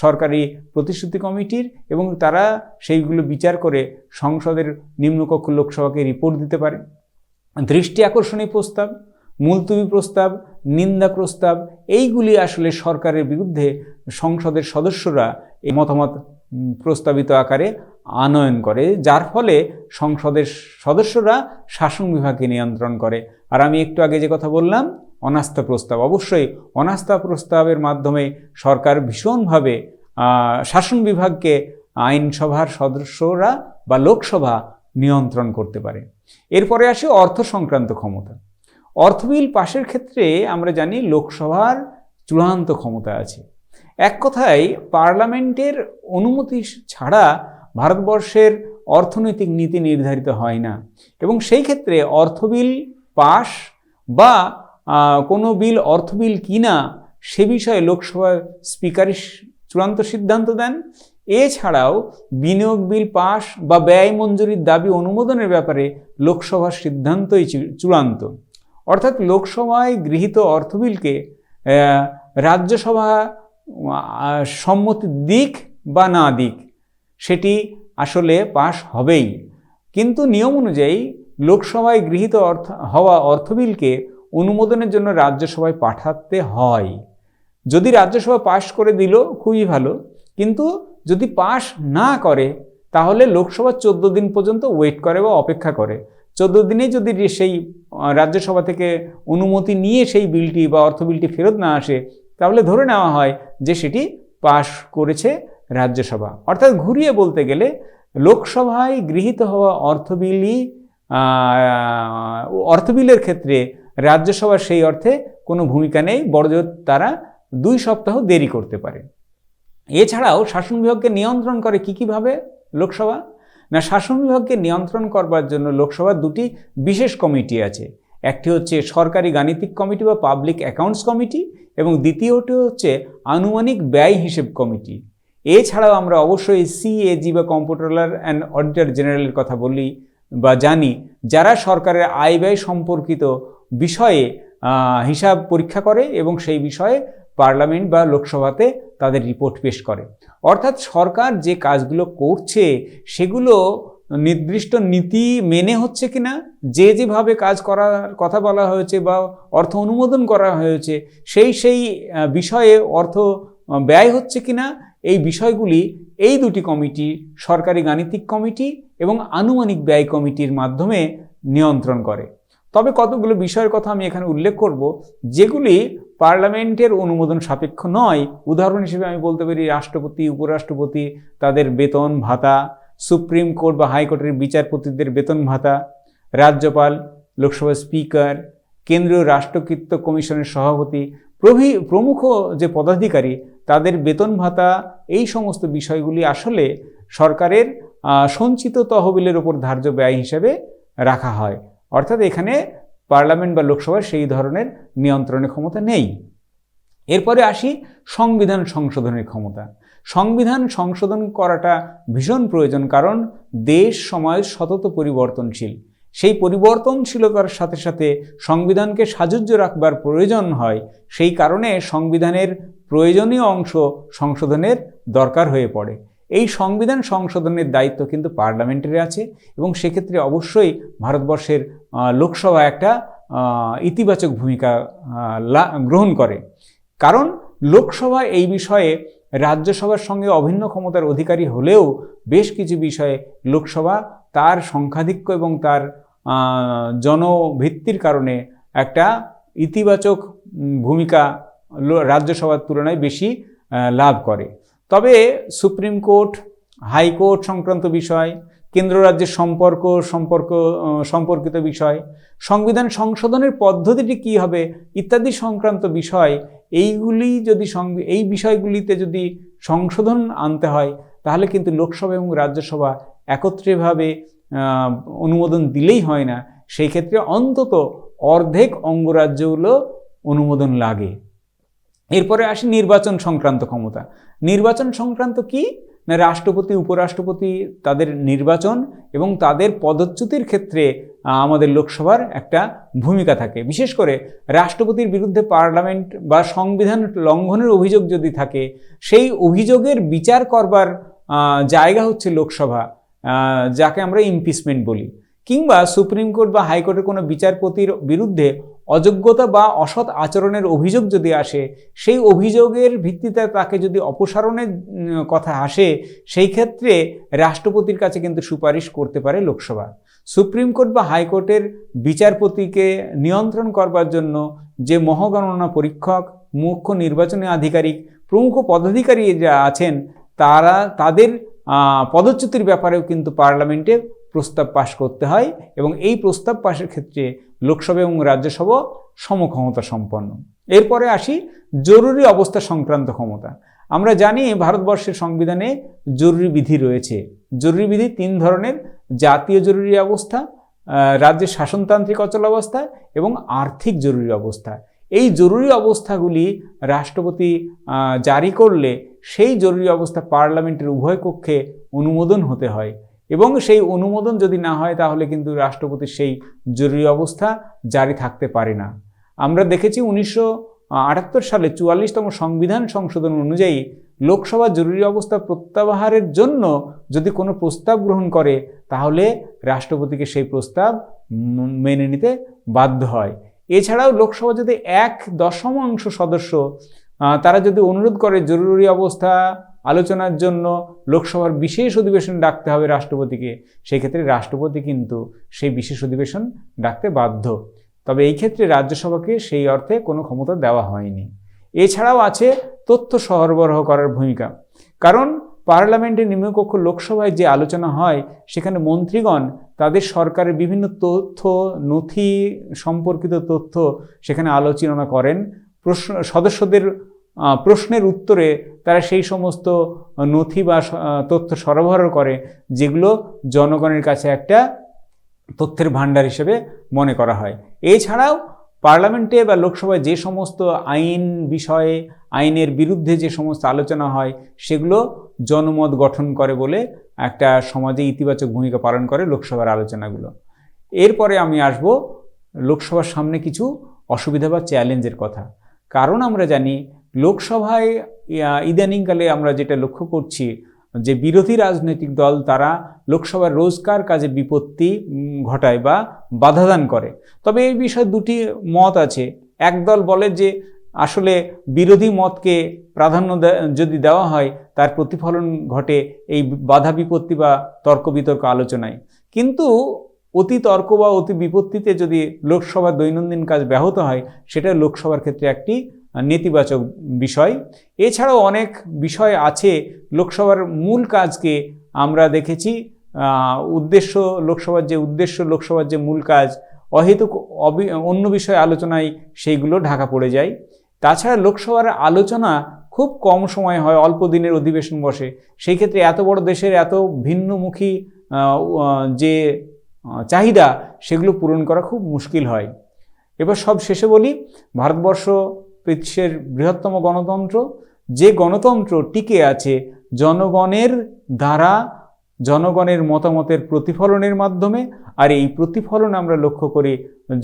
সরকারি প্রতিশ্রুতি কমিটির, এবং তারা সেইগুলো বিচার করে সংসদের নিম্নকক্ষ লোকসভাকে রিপোর্ট দিতে পারে। দৃষ্টি আকর্ষণীয় প্রস্তাব, মুলতবি প্রস্তাব, নিন্দা প্রস্তাব, এইগুলি আসলে সরকারের বিরুদ্ধে সংসদের সদস্যরা এই মতামত প্রস্তাবিত আকারে আনয়ন করে, যার ফলে সংসদের সদস্যরা শাসন বিভাগকে নিয়ন্ত্রণ করে। আর আমি একটু আগে যে কথা বললাম, অনাস্থা প্রস্তাব, অবশ্যই অনাস্থা প্রস্তাবের মাধ্যমে সরকার ভীষণভাবে শাসন বিভাগকে আইনসভার সদস্যরা বা লোকসভা নিয়ন্ত্রণ করতে পারে। এরপরে আসে অর্থ সংক্রান্ত ক্ষমতা। অর্থ বিল পাশের ক্ষেত্রে আমরা জানি লোকসভার চূড়ান্ত ক্ষমতা আছে। এক কথায় পার্লামেন্টের অনুমতি ছাড়া ভারতবর্ষের অর্থনৈতিক নীতি নির্ধারিত হয় না, এবং সেই ক্ষেত্রে অর্থ বিল পাশ বা কোনো বিল অর্থ বিল কিনা সে বিষয়ে লোকসভার স্পিকারই চূড়ান্ত সিদ্ধান্ত দেন। এছাড়াও বিনিয়োগ বিল পাশ বা ব্যয় মঞ্জুরির দাবি অনুমোদনের ব্যাপারে লোকসভার সিদ্ধান্তই চূড়ান্ত। অর্থাৎ লোকসভায় গৃহীত অর্থ বিলকে রাজ্যসভা সম্মতি দিক বা না দিক, সেটি আসলে পাশ হবেই। কিন্তু নিয়ম অনুযায়ী লোকসভায় গৃহীত হওয়া অর্থ বিলকে অনুমোদনের জন্য রাজ্যসভায় পাঠাতে হয়। যদি রাজ্যসভা পাশ করে দিল খুবই ভালো, কিন্তু যদি পাশ না করে তাহলে লোকসভা 14 দিন পর্যন্ত ওয়েট করে বা অপেক্ষা করে। 14 দিনে যদি সেই রাজ্যসভা থেকে অনুমতি নিয়ে সেই বিলটি বা অর্থ বিলটি ফেরত না আসে, তাহলে ধরে নেওয়া হয় যে সেটি পাশ করেছে রাজ্যসভা। অর্থাৎ ঘুরিয়ে বলতে গেলে লোকসভায় গৃহীত হওয়া অর্থ বিলের ক্ষেত্রে রাজ্যসভার সেই অর্থে কোনো ভূমিকা নেই, বড়জোর তারা 2 সপ্তাহ দেরি করতে পারে। এছাড়াও শাসন বিভাগকে নিয়ন্ত্রণ করে কীভাবে লোকসভা? না, শাসন বিভাগকে নিয়ন্ত্রণ করবার জন্য লোকসভার 2টি বিশেষ কমিটি আছে। একটি হচ্ছে সরকারি গাণিতিক কমিটি বা পাবলিক অ্যাকাউন্টস কমিটি, এবং দ্বিতীয়টি হচ্ছে আনুমানিক ব্যয় হিসেব কমিটি। এছাড়াও আমরা অবশ্যই CAG বা কম্পট্রোলার অ্যান্ড অডিটর জেনারেলের কথা বলি বা জানি, যারা সরকারের আয় ব্যয় সম্পর্কিত বিষয়ে হিসাব পরীক্ষা করে এবং সেই বিষয়ে পার্লামেন্ট বা লোকসভাতে তাদের রিপোর্ট পেশ করে। অর্থাৎ সরকার যে কাজগুলো করছে সেগুলো নির্দিষ্ট নীতি মেনে হচ্ছে কিনা, যেভাবে কাজ করার কথা বলা হয়েছে বা অর্থ অনুমোদন করা হয়েছে সেই বিষয়ে অর্থ ব্যয় হচ্ছে কিনা, এই বিষয়গুলি এই 2টি কমিটি, সরকারি গাণিতিক কমিটি এবং আনুমানিক ব্যয় কমিটির মাধ্যমে নিয়ন্ত্রণ করে। তবে কতগুলো বিষয়ের কথা আমি এখানে উল্লেখ করব যেগুলি পার্লামেন্টের অনুমোদন সাপেক্ষ নয়। উদাহরণ হিসেবে আমি বলতে পারি রাষ্ট্রপতি, উপরাষ্ট্রপতি, তাদের বেতন ভাতা, সুপ্রিম কোর্ট বা হাইকোর্টের বিচারপতিদের বেতন ভাতা, রাজ্যপাল, লোকসভার স্পিকার, কেন্দ্রীয় রাষ্ট্রকৃত কমিশনের সভাপতি প্রমুখ যে পদাধিকারী, তাদের বেতন ভাতা, এই সমস্ত বিষয়গুলি আসলে সরকারের সঞ্চিত তহবিলের উপর ধার্য ব্যয় হিসেবে রাখা হয়। অর্থাৎ এখানে পার্লামেন্ট বা লোকসভার সেই ধরনের নিয়ন্ত্রণের ক্ষমতা নেই। এরপরে আসি সংবিধান সংশোধনের ক্ষমতা। সংবিধান সংশোধন করাটা ভীষণ প্রয়োজন, কারণ দেশ সমাজ সতত পরিবর্তনশীল। সেই পরিবর্তনশীলতার সাথে সাথে সংবিধানকে সাজুজ্য রাখবার প্রয়োজন হয়। সেই কারণে সংবিধানের প্রয়োজনীয় অংশ সংশোধনের দরকার হয়ে পড়ে। এই সংবিধান সংশোধনের দায়িত্ব কিন্তু পার্লামেন্টের আছে, এবং সেক্ষেত্রে অবশ্যই ভারতবর্ষের লোকসভা একটা ইতিবাচক ভূমিকা গ্রহণ করে। কারণ লোকসভা এই বিষয়ে রাজ্যসভার সঙ্গে অভিন্ন ক্ষমতার অধিকারী হলেও বেশ কিছু বিষয়ে লোকসভা তার সংখ্যাধিক্য এবং তার জনভিত্তির কারণে একটা ইতিবাচক ভূমিকা রাজ্যসভার তুলনায় বেশি লাভ করে। তবে সুপ্রিম কোর্ট, হাইকোর্ট সংক্রান্ত বিষয়, কেন্দ্র রাজ্যের সম্পর্কিত বিষয়, সংবিধান সংশোধনের পদ্ধতিটি কী হবে ইত্যাদি সংক্রান্ত বিষয়, এই বিষয়গুলিতে যদি সংশোধন আনতে হয় তাহলে কিন্তু লোকসভা এবং রাজ্যসভা একত্রেভাবে অনুমোদন দিলেই হয় না, সেই ক্ষেত্রে অন্তত অর্ধেক অঙ্গরাজ্যগুলো অনুমোদন লাগে। এরপরে আসি নির্বাচন সংক্রান্ত ক্ষমতা। নির্বাচন সংক্রান্ত কি না, রাষ্ট্রপতি, উপরাষ্ট্রপতি তাদের নির্বাচন এবং তাদের পদচ্যুতির ক্ষেত্রে আমাদের লোকসভার একটা ভূমিকা থাকে। বিশেষ করে রাষ্ট্রপতির বিরুদ্ধে পার্লামেন্ট বা সংবিধান লঙ্ঘনের অভিযোগ যদি থাকে, সেই অভিযোগের বিচার করবার জায়গা হচ্ছে লোকসভা, যাকে আমরা ইমপিচমেন্ট বলি। কিংবা সুপ্রিম কোর্ট বা হাইকোর্টের কোনো বিচারপতির বিরুদ্ধে অযোগ্যতা বা অসৎ আচরণের অভিযোগ যদি আসে, সেই অভিযোগের ভিত্তিতে তাকে যদি অপসারণের কথা আসে, সেই ক্ষেত্রে রাষ্ট্রপতির কাছে কিন্তু সুপারিশ করতে পারে লোকসভা। সুপ্রিম কোর্ট বা হাইকোর্টের বিচারপতিকে নিয়ন্ত্রণ করবার জন্য যে মহাগণনা পরীক্ষক, মুখ্য নির্বাচনী আধিকারিক প্রমুখ পদাধিকারী যা আছেন, তাদের পদচ্যুতির ব্যাপারেও কিন্তু পার্লামেন্টে প্রস্তাব পাশ করতে হয় এবং এই প্রস্তাব পাশের ক্ষেত্রে লোকসভা এবং রাজ্যসভা সমক্ষমতা সম্পন্ন। এরপরে আসি জরুরি অবস্থা সংক্রান্ত ক্ষমতা। আমরা জানি ভারতবর্ষের সংবিধানে জরুরি বিধি রয়েছে। জরুরি বিধি 3 ধরনের: জাতীয় জরুরি অবস্থা, রাজ্যের শাসনতান্ত্রিক অচলাবস্থা এবং আর্থিক জরুরি অবস্থা। এই জরুরি অবস্থাগুলি রাষ্ট্রপতি জারি করলে সেই জরুরি অবস্থা পার্লামেন্টের উভয় কক্ষে অনুমোদন হতে হয় এবং সেই অনুমোদন যদি না হয় তাহলে কিন্তু রাষ্ট্রপতির সেই জরুরি অবস্থা জারি থাকতে পারে না। আমরা দেখেছি 1978 সালে 44তম সংবিধান সংশোধন অনুযায়ী লোকসভা জরুরি অবস্থা প্রত্যাহারের জন্য যদি কোনো প্রস্তাব গ্রহণ করে তাহলে রাষ্ট্রপতিকে সেই প্রস্তাব মেনে নিতে বাধ্য হয়। এছাড়াও লোকসভা যদি 1/10 সদস্য তারা যদি অনুরোধ করে জরুরি অবস্থা আলোচনার জন্য লোকসভার বিশেষ অধিবেশন ডাকতে হবে রাষ্ট্রপতিকে, সেই ক্ষেত্রে রাষ্ট্রপতি কিন্তু সেই বিশেষ অধিবেশন ডাকতে বাধ্য। তবে এই ক্ষেত্রে রাজ্যসভাকে সেই অর্থে কোনো ক্ষমতা দেওয়া হয়নি। এছাড়াও আছে তথ্য সরবরাহ করার ভূমিকা। কারণ পার্লামেন্টের নিম্নকক্ষ লোকসভায় যে আলোচনা হয় সেখানে মন্ত্রীগণ তাদের সরকারের বিভিন্ন তথ্য, নথি সম্পর্কিত তথ্য সেখানে আলোচনা করেন। সদস্যদের প্রশ্নের উত্তরে তারা সেই সমস্ত নথি বা তথ্য সরবরাহ করে যেগুলো জনগণের কাছে একটা তথ্যের ভাণ্ডার হিসেবে মনে করা হয়। এছাড়াও পার্লামেন্টে বা লোকসভায় যে সমস্ত আইন বিষয়ে, আইনের বিরুদ্ধে যে সমস্ত আলোচনা হয় সেগুলো জনমত গঠন করে বলে একটা সমাজে ইতিবাচক ভূমিকা পালন করে লোকসভার আলোচনাগুলো। এরপরে আমি আসব লোকসভার সামনে কিছু অসুবিধা বা চ্যালেঞ্জের কথা। কারণ আমরা জানি লোকসভায় ইদানিংকালে আমরা যেটা লক্ষ্য করছি যে বিরোধী রাজনৈতিক দল তারা লোকসভার রোজকার কাজে বিপত্তি ঘটায় বা বাধাদান করে। তবে এই বিষয়ে 2টি মত আছে। এক দল বলে যে আসলে বিরোধী মতকে প্রাধান্য যদি দেওয়া হয় তার প্রতিফলন ঘটে এই বাধা বিপত্তি বা তর্ক বিতর্ক আলোচনায়। কিন্তু অতি তর্ক বা অতি বিপত্তিতে যদি লোকসভার দৈনন্দিন কাজ ব্যাহত হয় সেটা লোকসভার ক্ষেত্রে একটি নেতিবাচক বিষয়। এছাড়াও অনেক বিষয় আছে লোকসভার মূল কাজকে আমরা দেখেছি লোকসভার যে মূল কাজ অহেতুক অন্য বিষয় আলোচনায় সেইগুলো ঢাকা পড়ে যায়। তাছাড়া লোকসভার আলোচনা খুব কম সময় হয়, অল্প দিনের অধিবেশন বসে। সেই ক্ষেত্রে এত বড় দেশের এত ভিন্নমুখী যে চাহিদা সেগুলো পূরণ করা খুব মুশকিল হয়। এবার সব শেষে বলি, ভারতবর্ষ বিশ্বের বৃহত্তম গণতন্ত্র। যে গণতন্ত্র টিকে আছে জনগণের দ্বারা, জনগণের মতামতের প্রতিফলনের মাধ্যমে। আর এই প্রতিফলন আমরা লক্ষ্য করি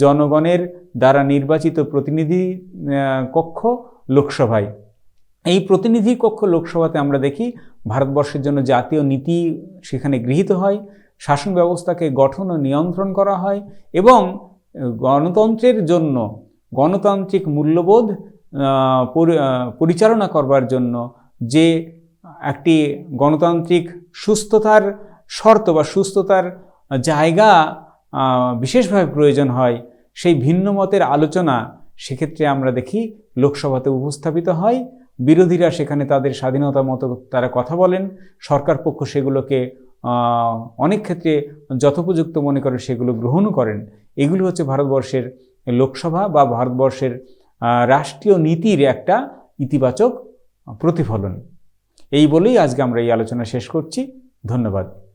জনগণের দ্বারা নির্বাচিত প্রতিনিধি কক্ষ লোকসভায়। এই প্রতিনিধি কক্ষ লোকসভাতে আমরা দেখি ভারতবর্ষের জন্য জাতীয় নীতি সেখানে গৃহীত হয়, শাসন ব্যবস্থাকে গঠন ও নিয়ন্ত্রণ করা হয় এবং গণতন্ত্রের জন্য গণতান্ত্রিক মূল্যবোধ পরিচালনা করবার জন্য যে একটি গণতান্ত্রিক সুস্থতার শর্ত বা সুস্থতার জায়গা বিশেষভাবে প্রয়োজন হয়, সেই ভিন্ন মতের আলোচনা সেক্ষেত্রে আমরা দেখি লোকসভাতে উপস্থাপিত হয়। বিরোধীরা সেখানে তাদের স্বাধীনতা মতো তারা কথা বলেন, সরকার পক্ষ সেগুলোকে অনেক ক্ষেত্রে যথোপযুক্ত মনে করে সেগুলো গ্রহণও করেন। এগুলো হচ্ছে ভারতবর্ষের লোকসভা বা ভারতবর্ষের রাষ্ট্রীয় নীতির একটা ইতিবাচক প্রতিফলন। এই বলেই আজকে আমরা এই আলোচনা শেষ করছি। ধন্যবাদ।